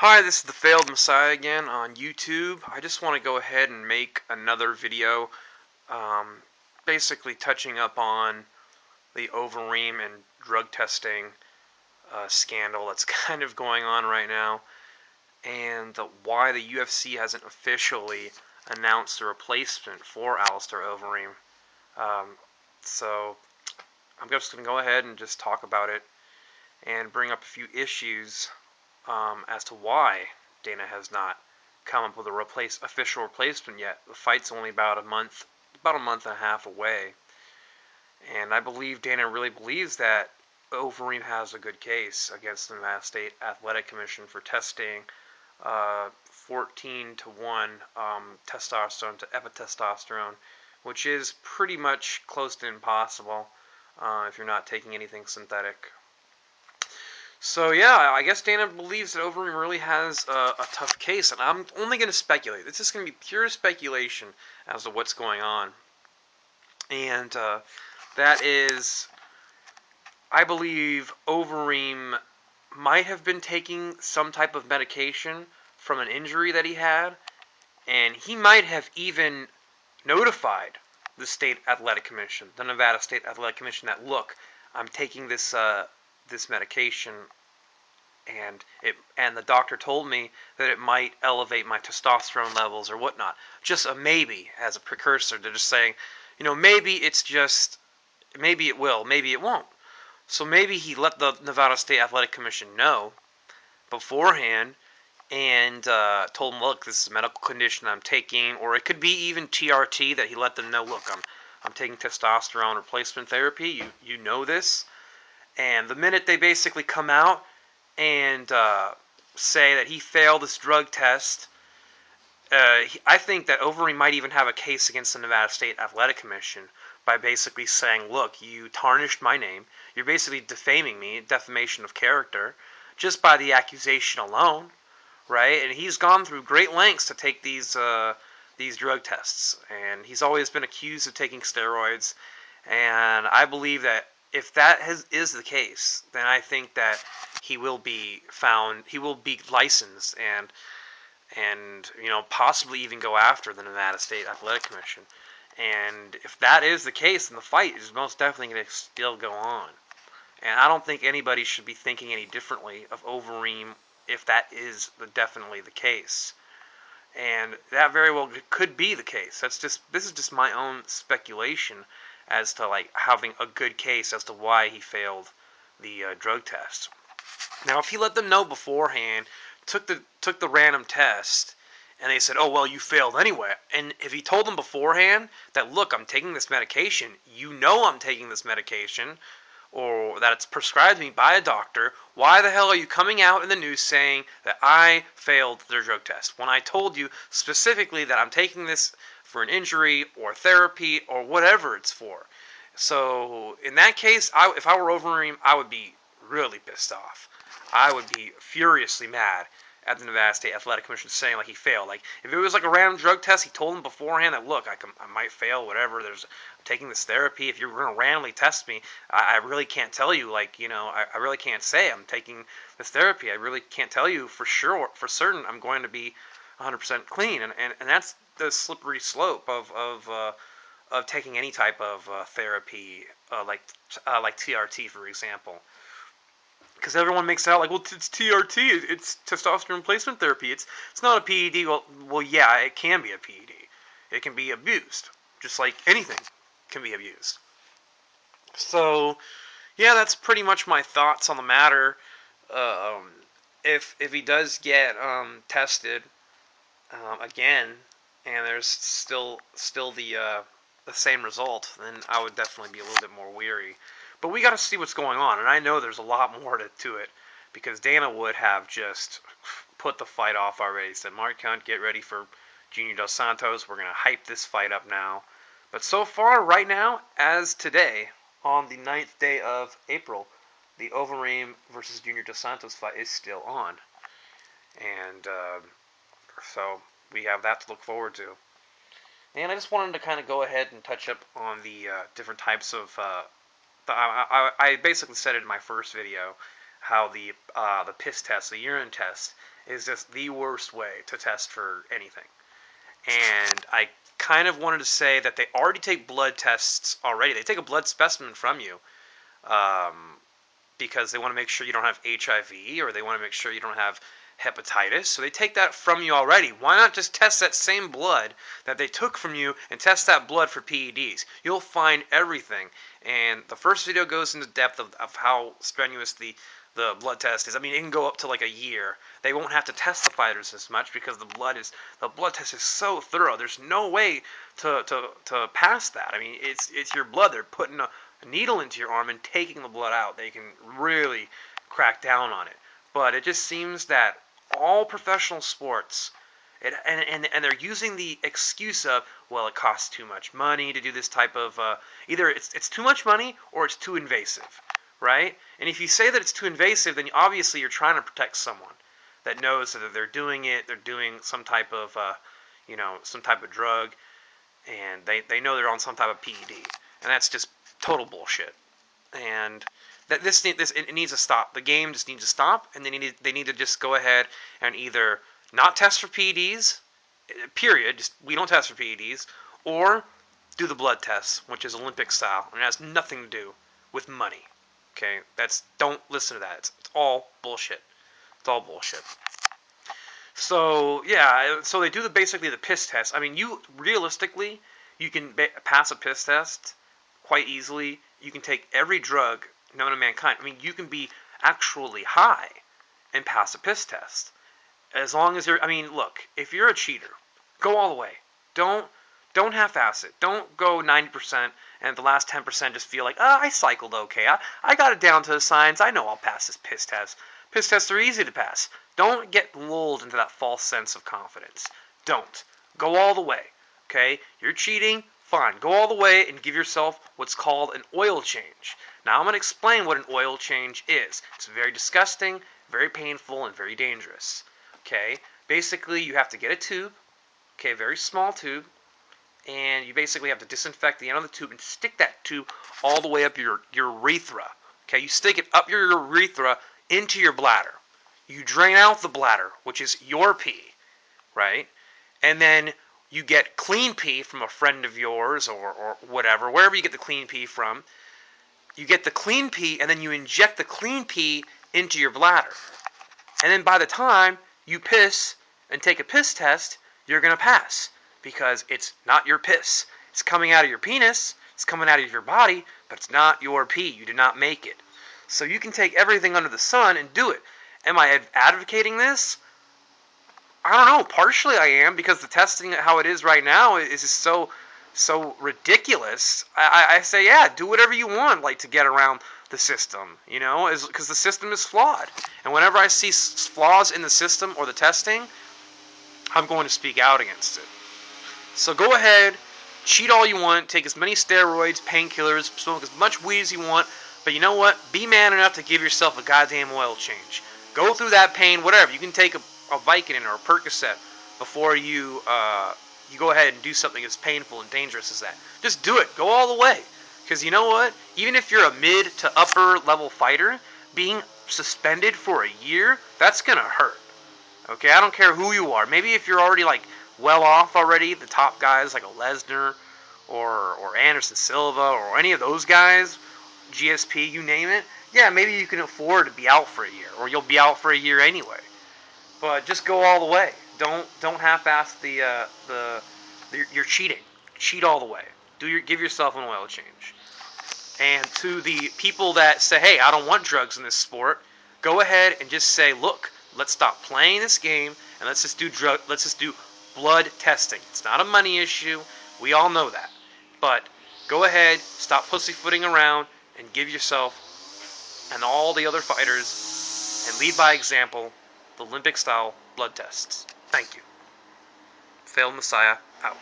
Hi, this is the Failed Messiah again on YouTube. I just want to go ahead and make another video um, basically touching up on the Overeem and drug testing scandal that's kind of going on right now, and why the UFC hasn't officially announced the replacement for Alistair Overeem. Um, so I'm just going to go ahead and just talk about it and bring up a few issues as to why Dana has not come up with a official replacement yet. The fight's only about a month and a half away, and I believe Dana really believes that Overeem has a good case against the Nevada State Athletic Commission for testing 14 to 1 testosterone to epitestosterone, which is pretty much close to impossible if you're not taking anything synthetic. So yeah, I guess Dana believes that Overeem really has a tough case, and I'm only going to speculate. This is going to be pure speculation as to what's going on, and that is, I believe Overeem might have been taking some type of medication from an injury that he had, and he might have even notified the State Athletic Commission, the Nevada State Athletic Commission, that look, I'm taking this medication and the doctor told me that it might elevate my testosterone levels or whatnot. Just a maybe as a precursor to just saying, maybe it's just, maybe it will, maybe it won't. So maybe he let the Nevada State Athletic Commission know beforehand and told them, look, this is a medical condition I'm taking, or it could be even TRT, that he let them know, look, I'm taking testosterone replacement therapy. You know this. And the minute they basically come out and say that he failed this drug test, I think that Overeem might even have a case against the Nevada State Athletic Commission by basically saying, look, you tarnished my name. You're basically defaming me, defamation of character, just by the accusation alone, right? And he's gone through great lengths to take these drug tests, and he's always been accused of taking steroids. And I believe that if that is the case, then I think that he will be found, he will be licensed, and possibly even go after the Nevada State Athletic Commission. And if that is the case, then the fight is most definitely going to still go on. And I don't think anybody should be thinking any differently of Overeem if that is definitely the case. And that very well could be the case. This is just my own speculation as to like having a good case as to why he failed the drug test. Now, if he let them know beforehand, took the random test, and they said, "Oh well, you failed anyway," and if he told them beforehand that, "Look, I'm taking this medication. You know I'm taking this medication, or that it's prescribed to me by a doctor, why the hell are you coming out in the news saying that I failed their drug test when I told you specifically that I'm taking this for an injury or therapy or whatever it's for?" So in that case, if I were Overeem, I would be really pissed off. I would be furiously mad at the Nevada State Athletic Commission saying like he failed. Like if it was like a random drug test, he told them beforehand that, look, I might fail, whatever. I'm taking this therapy. If you're going to randomly test me, I really can't tell you. Like I really can't say I'm taking this therapy. I really can't tell you for sure, for certain, I'm going to be 100% clean. And that's the slippery slope of taking any type of therapy, like TRT, for example. Because everyone makes it out like, well, it's TRT, it's testosterone replacement therapy. It's not a PED. Well, yeah, it can be a PED. It can be abused, just like anything can be abused. So, yeah, that's pretty much my thoughts on the matter. Um, if he does get tested again, and there's still the same result, then I would definitely be a little bit more weary. But we got to see what's going on, and I know there's a lot more to it, because Dana would have just put the fight off already. He said, Mark Hunt, get ready for Junior Dos Santos. We're going to hype this fight up now. But so far, right now, as today, on the 9th day of April, the Overeem versus Junior Dos Santos fight is still on. And so we have that to look forward to. And I just wanted to kind of go ahead and touch up on the different types of I basically said it in my first video how the piss test, the urine test, is just the worst way to test for anything. And I kind of wanted to say that they already take blood tests already. They take a blood specimen from you, um, because they want to make sure you don't have HIV, or they want to make sure you don't have hepatitis. So they take that from you already. Why not just test that same blood that they took from you and test that blood for PEDs? You'll find everything. And the first video goes into depth of how strenuous the blood test is. I mean, it can go up to like a year. They won't have to test the fighters as much because the blood test is so thorough. There's no way to pass that. I mean, it's your blood. They're putting a needle into your arm and taking the blood out. They can really crack down on it. But it just seems that all professional sports, and they're using the excuse of, well, it costs too much money to do this type of, either it's too much money or it's too invasive, right? And if you say that it's too invasive, then obviously you're trying to protect someone that knows that they're doing it, they're doing some type of, some type of drug, and they know they're on some type of PED, and that's just total bullshit. And that it needs to stop. The game just needs to stop, and they need to just go ahead and either not test for PEDs, period. Just we don't test for PEDs, or do the blood test, which is Olympic style, and it has nothing to do with money. Okay, don't listen to that. It's all bullshit. It's all bullshit. So yeah, so they do basically the piss test. I mean, you realistically, you can pass a piss test quite easily. You can take every drug known to mankind. I mean, you can be actually high and pass a piss test as long as you're. I mean, look, if you're a cheater, go all the way. Don't half-ass it. Don't go 90% and the last 10% just feel like, I cycled okay. I got it down to the science. I know I'll pass this piss test. Piss tests are easy to pass. Don't get lulled into that false sense of confidence. Don't. Go all the way. Okay? You're cheating. Fine. Go all the way and give yourself what's called an oil change. Now I'm going to explain what an oil change is. It's very disgusting, very painful, and very dangerous. Okay? Basically, you have to get a tube. Okay, very small tube. And you basically have to disinfect the end of the tube and stick that tube all the way up your urethra. Okay, you stick it up your urethra into your bladder. You drain out the bladder, which is your pee, right? And then you get clean pee from a friend of yours or whatever, wherever you get the clean pee from. You get the clean pee, and then you inject the clean pee into your bladder. And then by the time you piss and take a piss test, you're going to pass. Because it's not your piss. It's coming out of your penis, it's coming out of your body, but it's not your pee. You did not make it. So you can take everything under the sun and do it. Am I advocating this? I don't know. Partially I am, because the testing how it is right now is just so ridiculous. I say, yeah, do whatever you want, like, to get around the system, because the system is flawed. And whenever I see flaws in the system or the testing, I'm going to speak out against it. So go ahead, cheat all you want, take as many steroids, painkillers, smoke as much weed as you want, but you know what? Be man enough to give yourself a goddamn oil change. Go through that pain, whatever. You can take a Vicodin or a Percocet before you go ahead and do something as painful and dangerous as that. Just do it. Go all the way. Because you know what? Even if you're a mid to upper level fighter, being suspended for a year, that's going to hurt. Okay, I don't care who you are. Maybe if you're already like well off already, the top guys like a Lesnar or Anderson Silva or any of those guys, GSP, you name it. Yeah, maybe you can afford to be out for a year, or you'll be out for a year anyway. But just go all the way. Don't half-ass you're cheating. Cheat all the way. Give yourself an oil change. And to the people that say, hey, I don't want drugs in this sport, go ahead and just say, look, let's stop playing this game and let's just do blood testing. It's not a money issue. We all know that. But go ahead, stop pussyfooting around, and give yourself and all the other fighters, and lead by example, the Olympic-style blood tests. Thank you. Failed Messiah, out.